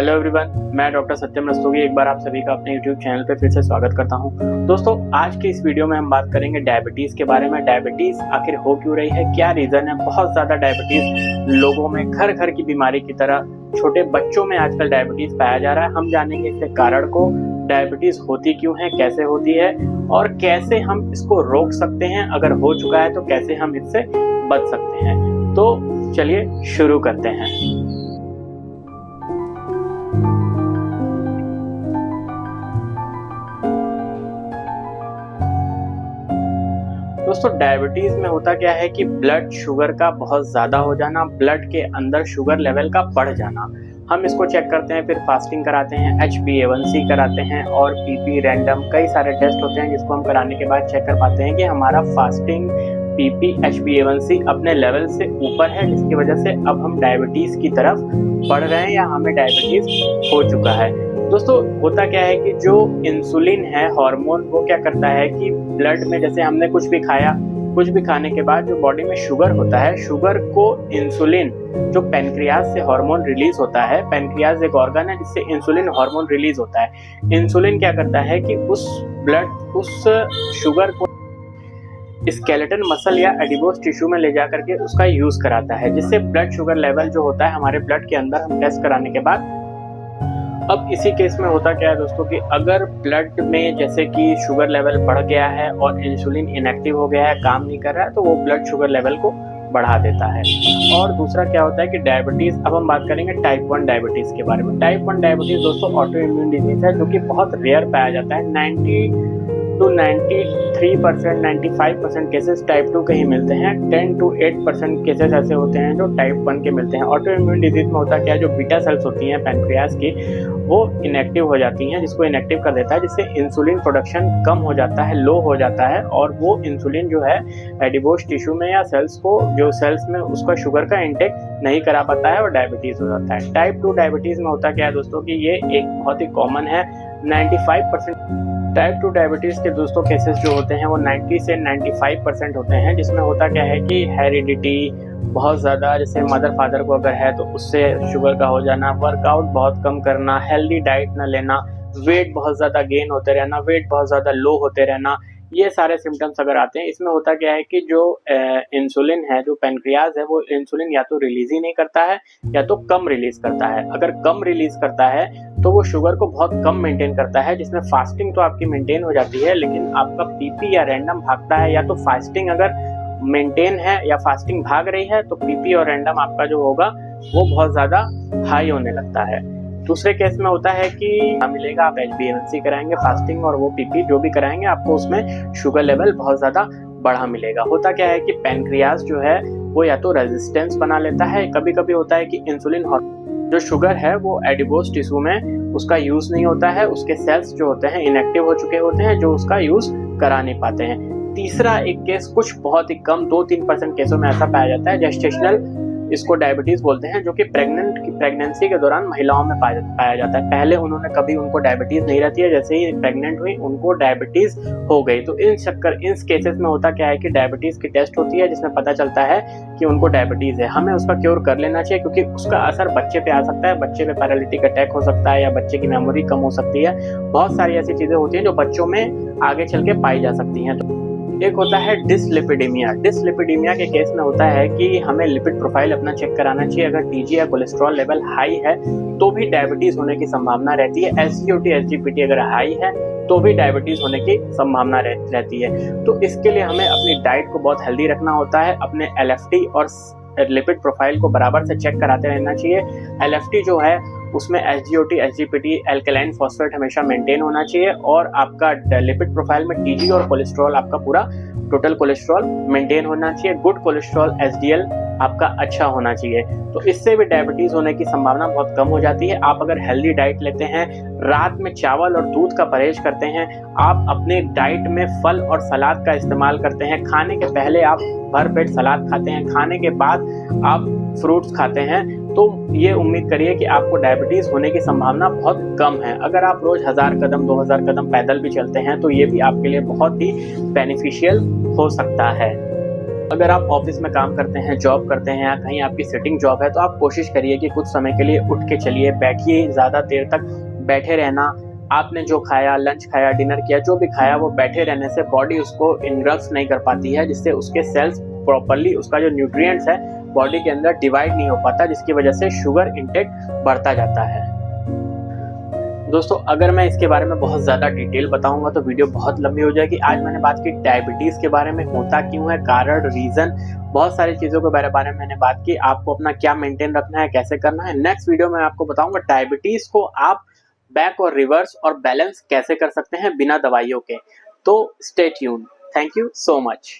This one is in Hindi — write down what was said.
हेलो एवरीवन, मैं डॉक्टर सत्यम रस्तोगी एक बार आप सभी का अपने यूट्यूब चैनल पे फिर से स्वागत करता हूं। दोस्तों, आज के इस वीडियो में हम बात करेंगे डायबिटीज़ के बारे में। डायबिटीज़ आखिर हो क्यों रही है, क्या रीज़न है। बहुत ज़्यादा डायबिटीज़ लोगों में घर घर की बीमारी की तरह छोटे बच्चों में आजकल डायबिटीज़ पाया जा रहा है। हम जानेंगे इसके कारण को, डायबिटीज़ होती क्यों है, कैसे होती है और कैसे हम इसको रोक सकते हैं। अगर हो चुका है तो कैसे हम इससे बच सकते हैं। तो चलिए शुरू करते हैं। दोस्तों, डायबिटीज में होता क्या है कि ब्लड शुगर का बहुत ज़्यादा हो जाना, ब्लड के अंदर शुगर लेवल का बढ़ जाना। हम इसको चेक करते हैं, फिर फास्टिंग कराते हैं, HbA1c कराते हैं और PP रैंडम कई सारे टेस्ट होते हैं जिसको हम कराने के बाद चेक कर पाते हैं कि हमारा फास्टिंग PP HbA1c अपने लेवल से ऊपर है, जिसकी वजह से अब हम डायबिटीज़ की तरफ बढ़ रहे हैं या हमें डायबिटीज़ हो चुका है। दोस्तों, होता क्या है कि जो इंसुलिन है हार्मोन, वो क्या करता है कि ब्लड में, जैसे हमने कुछ भी खाया, कुछ भी खाने के बाद जो बॉडी में शुगर होता है, शुगर को इंसुलिन जो पैनक्रियाज से हार्मोन रिलीज होता है, पैनक्रियाज एक ऑर्गन है जिससे इंसुलिन हार्मोन रिलीज होता है। इंसुलिन क्या करता है कि उस शुगर को स्केलेटन मसल या एडिपोज टिश्यू में ले जाकर के उसका यूज कराता है, जिससे ब्लड शुगर लेवल जो होता है हमारे ब्लड के अंदर हम टेस्ट कराने के बाद, अब इसी केस में होता क्या है दोस्तों कि अगर ब्लड में जैसे कि शुगर लेवल बढ़ गया है और इंसुलिन इनएक्टिव हो गया है, काम नहीं कर रहा है, तो वो ब्लड शुगर लेवल को बढ़ा देता है। और दूसरा क्या होता है कि डायबिटीज, अब हम बात करेंगे टाइप 1 डायबिटीज के बारे में। टाइप 1 डायबिटीज दोस्तों ऑटो इम्यून डिजीज है जो कि बहुत रेयर पाया जाता है। 90 to 93%, 95% केसेस टाइप 2 के ही मिलते हैं। 10 to 8% केसेस ऐसे होते हैं जो टाइप 1 के मिलते हैं। ऑटो इम्यून डिजीज में होता क्या है, जो बीटा सेल्स होती हैं पैनक्रियाज की, वो इनएक्टिव हो जाती हैं, जिसको इनएक्टिव कर देता है, जिससे इंसुलिन प्रोडक्शन कम हो जाता है, लो हो जाता है, और वो इंसुलिन जो है एडिपोज टिश्यू में या सेल्स को, जो सेल्स में उसका शुगर का इंटेक नहीं करा पाता है और डायबिटीज हो जाता है। टाइप 2 डायबिटीज में होता क्या है दोस्तों कि ये एक बहुत ही कॉमन है। 95% टाइप 2 डायबिटीज के दोस्तों केसेस जो होते हैं वो 90 से 95% होते हैं, जिसमें होता क्या है कि हेरिडिटी बहुत ज़्यादा, जैसे मदर फादर को अगर है तो उससे शुगर का हो जाना, वर्कआउट बहुत कम करना, हेल्दी डाइट न लेना, वेट बहुत ज़्यादा गेन होते रहना, वेट बहुत ज़्यादा लो होते रहना, ये सारे सिम्टम्स अगर आते हैं। इसमें होता क्या है कि जो इंसुलिन है, जो पैनक्रियाज है, वो इंसुलिन या तो रिलीज ही नहीं करता है या तो कम रिलीज करता है। अगर कम रिलीज करता है तो वो शुगर को बहुत कम मेंटेन करता है, जिसमें फास्टिंग तो आपकी मेंटेन हो जाती है, लेकिन आपका PP या रैंडम भागता है। या तो फास्टिंग अगर मेंटेन है या फास्टिंग भाग रही है तो PP और रैंडम आपका जो होगा वो बहुत ज़्यादा हाई होने लगता है। दूसरे केस में होता है कि मिलेगा, आप HbA1c कराएंगे, फास्टिंग और वो PP जो भी कराएंगे, आपको उसमें शुगर लेवल बहुत ज़्यादा बढ़ा मिलेगा। होता क्या है कि पैनक्रियाज जो है वो या तो रेजिस्टेंस बना लेता है, कभी कभी होता है कि इंसुलिन जो शुगर है वो एडिपोज टिश्यू में उसका यूज नहीं होता है, उसके सेल्स जो होते हैं इनएक्टिव हो चुके होते हैं, जो उसका यूज करा नहीं पाते हैं। तीसरा एक केस कुछ बहुत ही कम 2-3% केसों में ऐसा पाया जाता है, जेस्टेशनल, इसको डायबिटीज बोलते हैं, जो कि प्रेगनेंसी के दौरान महिलाओं में पाया जाता है। पहले कभी उनको डायबिटीज नहीं रहती है, जैसे ही प्रेग्नेंट हुई उनको डायबिटीज हो गई। तो इन केसेस में होता क्या है कि डायबिटीज की टेस्ट होती है, जिसमें पता चलता है कि उनको डायबिटीज है। हमें उसका क्योर कर लेना चाहिए, क्योंकि उसका असर बच्चे पे आ सकता है, बच्चे पे पैरालिटिक अटैक हो सकता है या बच्चे की मेमोरी कम हो सकती है। बहुत सारी ऐसी चीजें होती हैं जो बच्चों में आगे चल के पाई जा सकती हैं। तो एक होता है डिसलिपिडीमिया। डिसलिपिडीमिया के केस में होता है कि हमें लिपिड प्रोफाइल अपना चेक कराना चाहिए। अगर TG या कोलेस्ट्रॉल लेवल हाई है तो भी डायबिटीज होने की संभावना रहती है। SGOT SGPT अगर हाई है तो भी डायबिटीज होने की संभावना रहती है। तो इसके लिए हमें अपनी डाइट को बहुत हेल्दी रखना होता है, अपने LFT और लिपिड प्रोफाइल को बराबर से चेक कराते रहना चाहिए। LFT जो है उसमें SGOT SGPT एल्कलाइन फॉस्फेट हमेशा मेंटेन होना चाहिए, और आपका लिपिड प्रोफाइल में TG और कोलेस्ट्रॉल, आपका पूरा टोटल कोलेस्ट्रॉल मेंटेन होना चाहिए। गुड कोलेस्ट्रॉल SDL आपका अच्छा होना चाहिए। तो इससे भी डायबिटीज होने की संभावना बहुत कम हो जाती है। आप अगर हेल्दी डाइट लेते हैं, रात में चावल और दूध का परहेज करते हैं, आप अपने डाइट में फल और सलाद का इस्तेमाल करते हैं, खाने के पहले आप भरपेट सलाद खाते हैं, खाने के बाद आप फ्रूट्स खाते हैं, तो ये उम्मीद करिए कि आपको डायबिटीज होने की संभावना बहुत कम है। अगर आप रोज 1000 कदम 2000 कदम पैदल भी चलते हैं तो ये भी आपके लिए बहुत ही बेनिफिशियल हो सकता है। अगर आप ऑफिस में काम करते हैं, जॉब करते हैं या कहीं आपकी सिटिंग जॉब है, तो आप कोशिश करिए कि कुछ समय के लिए उठ के चलिए, बैठिए। ज़्यादा देर तक बैठे रहना, आपने जो खाया, लंच खाया, डिनर किया, जो भी खाया, वो बैठे रहने से बॉडी उसको इनग्रल्फ नहीं कर पाती है, जिससे उसके सेल्स प्रॉपर्ली, उसका जो न्यूट्रिएंट्स है बॉडी के अंदर डिवाइड नहीं हो पाता, जिसकी वजह से शुगर इंटेक बढ़ता जाता है। दोस्तों, अगर मैं इसके बारे में बहुत ज़्यादा डिटेल बताऊंगा तो वीडियो बहुत लंबी हो जाएगी। आज मैंने बात की डायबिटीज़ के बारे में, होता क्यों है, कारण, रीज़न, बहुत सारी चीज़ों के बारे में मैंने बात की। आपको अपना क्या मेंटेन रखना है, कैसे करना है। नेक्स्ट वीडियो में आपको बताऊंगा डायबिटीज़ को आप बैक और रिवर्स और बैलेंस कैसे कर सकते हैं बिना दवाइयों के। तो stay tuned. Thank you so much.